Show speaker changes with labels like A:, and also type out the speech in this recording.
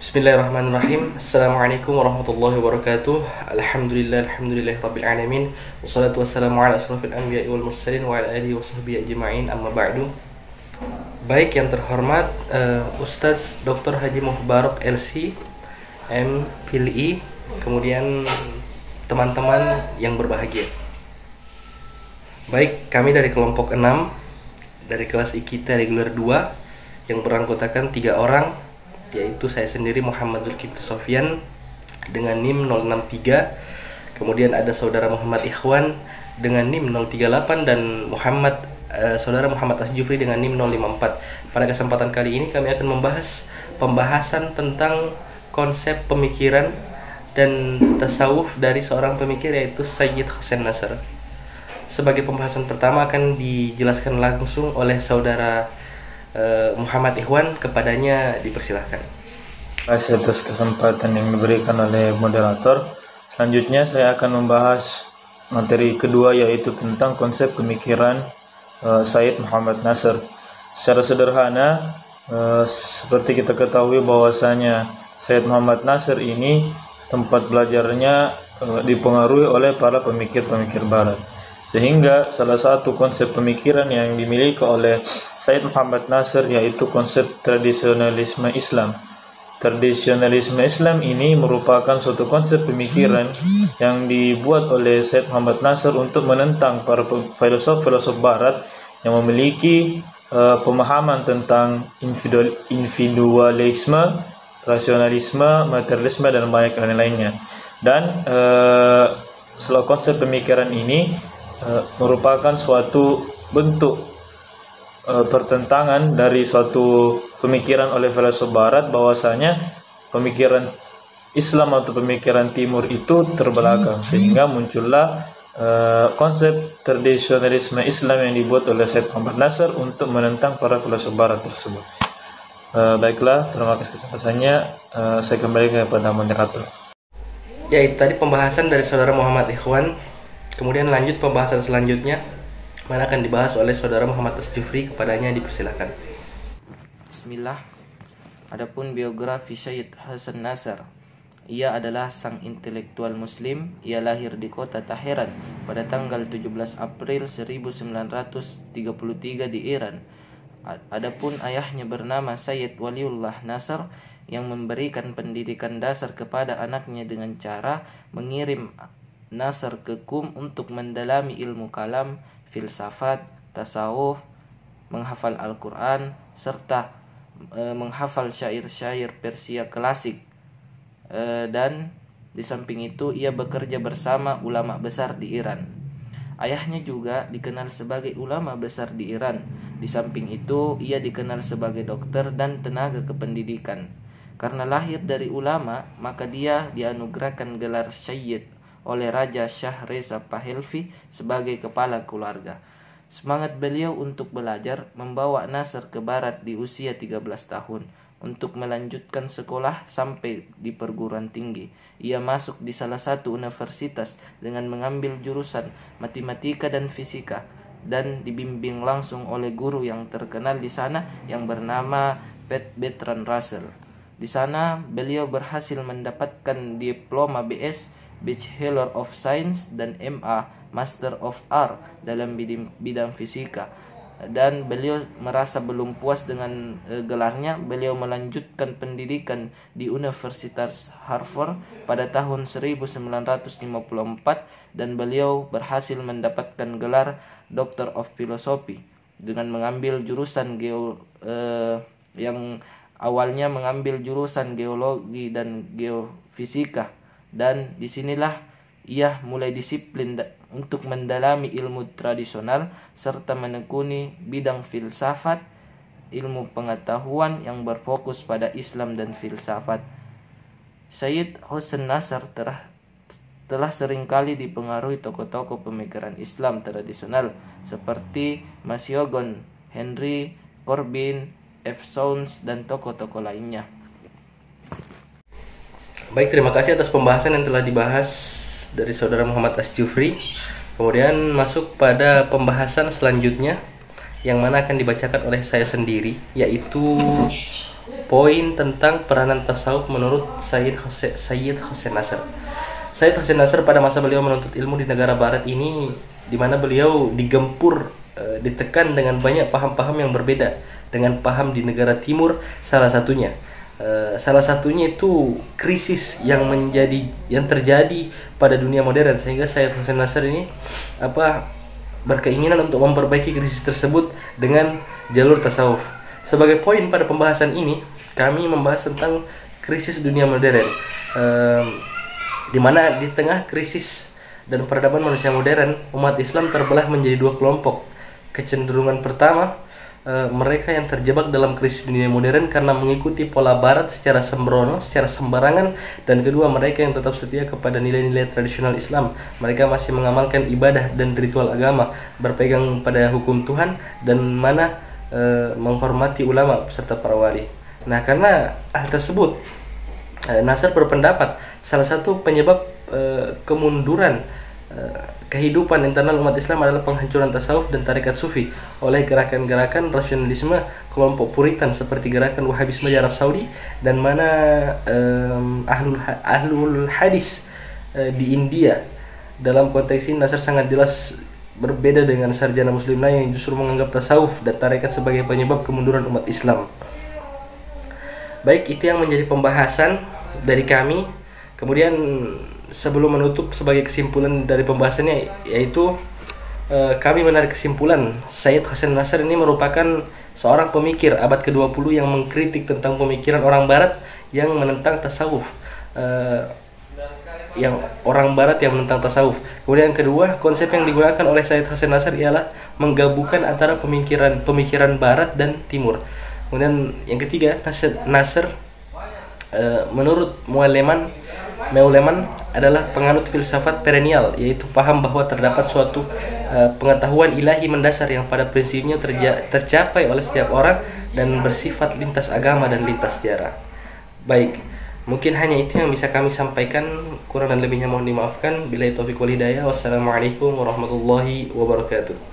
A: Bismillahirrahmanirrahim. Assalamualaikum warahmatullahi wabarakatuh. Alhamdulillah rabbil alamin. Wassalatu wassalamu ala asrofil anbiya'i wal mursalin wa ala alihi wa sahbihi ajma'in, amma ba'du. Baik yang terhormat Ustaz Dr. Haji Mubarak LC MPLI, kemudian teman-teman yang berbahagia. Baik, kami dari kelompok 6 dari kelas IKITA reguler 2 yang beranggotakan 3 orang, yaitu saya sendiri Muhammad Zulkifli Sofyan dengan NIM 063, kemudian ada saudara Muhammad Ikhwan dengan NIM 038 dan saudara Muhammad Asjufri dengan NIM 054. Pada kesempatan kali ini kami akan membahas pembahasan tentang konsep pemikiran dan tasawuf dari seorang pemikir, yaitu Sayyid Hussein Nasr. Sebagai pembahasan pertama akan dijelaskan langsung oleh saudara Muhammad Ikhwan, kepadanya dipersilahkan.
B: Terima kasih atas kesempatan yang diberikan oleh moderator. Selanjutnya saya akan membahas materi kedua, yaitu tentang konsep pemikiran Sayyid Muhammad Nasr. Secara sederhana, seperti kita ketahui bahwasanya Sayyid Muhammad Nasr ini tempat belajarnya dipengaruhi oleh para pemikir-pemikir barat. Sehingga salah satu konsep pemikiran yang dimiliki oleh Sayyid Muhammad Nasr yaitu konsep tradisionalisme Islam. Tradisionalisme Islam ini merupakan suatu konsep pemikiran yang dibuat oleh Sayyid Muhammad Nasr untuk menentang para filosof-filosof barat yang memiliki pemahaman tentang individualisme, rasionalisme, materialisme, dan banyak lain-lainnya. Dan selalu konsep pemikiran ini merupakan suatu bentuk pertentangan dari suatu pemikiran oleh filosof barat, bahwasanya pemikiran Islam atau pemikiran timur itu terbelakang, sehingga muncullah konsep tradisionalisme Islam yang dibuat oleh Sayyid Muhammad Nasr untuk menentang para filosof barat tersebut. Baiklah, terima kasih kesempatannya. Saya kembali kepada moderator.
A: Ya, itu tadi pembahasan dari saudara Muhammad Ikhwan. Kemudian lanjut pembahasan selanjutnya, mana akan dibahas oleh saudara Muhammad Asjufri, kepadanya dipersilakan.
C: Bismillah. Adapun biografi Sayyid Hasan Nasr, ia adalah sang intelektual muslim. Ia lahir di kota Taheran pada tanggal 17 April 1933 di Iran. Adapun ayahnya bernama Sayyid Waliullah Nasr yang memberikan pendidikan dasar kepada anaknya dengan cara mengirim Nasr ke Qum untuk mendalami ilmu kalam, filsafat, tasawuf, menghafal Al-Quran, serta menghafal syair-syair Persia klasik. Dan di samping itu ia bekerja bersama ulama besar di Iran. Ayahnya juga dikenal sebagai ulama besar di Iran. Di samping itu ia dikenal sebagai dokter dan tenaga kependidikan. Karena lahir dari ulama, maka dia dianugerahkan gelar Sayyid oleh Raja Shah Reza Pahlavi sebagai kepala keluarga. Semangat beliau untuk belajar membawa Nasr ke barat di usia 13 tahun untuk melanjutkan sekolah sampai di perguruan tinggi. Ia masuk di salah satu universitas dengan mengambil jurusan matematika dan fisika dan dibimbing langsung oleh guru yang terkenal di sana yang bernama Bertrand Russell. Di sana beliau berhasil mendapatkan diploma BS, Bachelor of Science, dan MA, Master of Art dalam bidang fisika. Dan beliau merasa belum puas dengan gelarnya. Beliau melanjutkan pendidikan di Universitas Harvard pada tahun 1954 dan beliau berhasil mendapatkan gelar Doctor of Philosophy dengan mengambil jurusan yang awalnya mengambil jurusan geologi dan geofisika. Dan disinilah ia mulai disiplin untuk mendalami ilmu tradisional serta menekuni bidang filsafat, ilmu pengetahuan yang berfokus pada Islam dan filsafat. Sayyid Hussein Nasr telah seringkali dipengaruhi tokoh-tokoh pemikiran Islam tradisional seperti Masyogon, Henry Corbin, F. Sounds, dan tokoh-tokoh lainnya.
A: Baik, terima kasih atas pembahasan yang telah dibahas dari saudara Muhammad Asjufri. Kemudian masuk pada pembahasan selanjutnya, yang mana akan dibacakan oleh saya sendiri, yaitu poin tentang peranan tasawuf menurut Sayyid Hussein Nasr. Sayyid Hussein Nasr pada masa beliau menuntut ilmu di negara barat ini, di mana beliau digempur, ditekan dengan banyak paham-paham yang berbeda dengan paham di negara timur. Salah satunya itu krisis yang terjadi pada dunia modern, sehingga Sayyid Hussein Nasr ini berkeinginan untuk memperbaiki krisis tersebut dengan jalur tasawuf. Sebagai poin pada pembahasan ini, kami membahas tentang krisis dunia modern, di mana di tengah krisis dan peradaban manusia modern, umat Islam terbelah menjadi dua kelompok. Kecenderungan pertama, mereka yang terjebak dalam krisis dunia modern karena mengikuti pola barat secara sembrono, secara sembarangan. Dan kedua, mereka yang tetap setia kepada nilai-nilai tradisional Islam. Mereka masih mengamalkan ibadah dan ritual agama, berpegang pada hukum Tuhan, dan menghormati ulama serta para wali. Nah, karena hal tersebut, Nasr berpendapat salah satu penyebab kemunduran kehidupan internal umat Islam adalah penghancuran tasawuf dan tarekat sufi oleh gerakan-gerakan rasionalisme kelompok Puritan seperti gerakan Wahabisme di Arab Saudi, dan ahlul hadis di India. Dalam konteks ini, Nasr sangat jelas berbeda dengan sarjana muslim lain yang justru menganggap tasawuf dan tarekat sebagai penyebab kemunduran umat Islam. Baik, itu yang menjadi pembahasan dari kami. Kemudian sebelum menutup, sebagai kesimpulan dari pembahasannya, yaitu kami menarik kesimpulan Sayyid Hussein Nasr ini merupakan seorang pemikir abad ke-20 yang mengkritik tentang pemikiran orang barat yang menentang tasawuf. Kemudian yang kedua, konsep yang digunakan oleh Sayyid Hussein Nasr ialah menggabungkan antara pemikiran barat dan timur. Kemudian yang ketiga, Nasr menurut Meuleman adalah penganut filsafat perennial, yaitu paham bahwa terdapat suatu pengetahuan ilahi mendasar yang pada prinsipnya tercapai oleh setiap orang dan bersifat lintas agama dan lintas sejarah. Baik, mungkin hanya itu yang bisa kami sampaikan. Kurang dan lebihnya mohon dimaafkan. Billahi taufiq wal hidayah. Wassalamualaikum warahmatullahi wabarakatuh.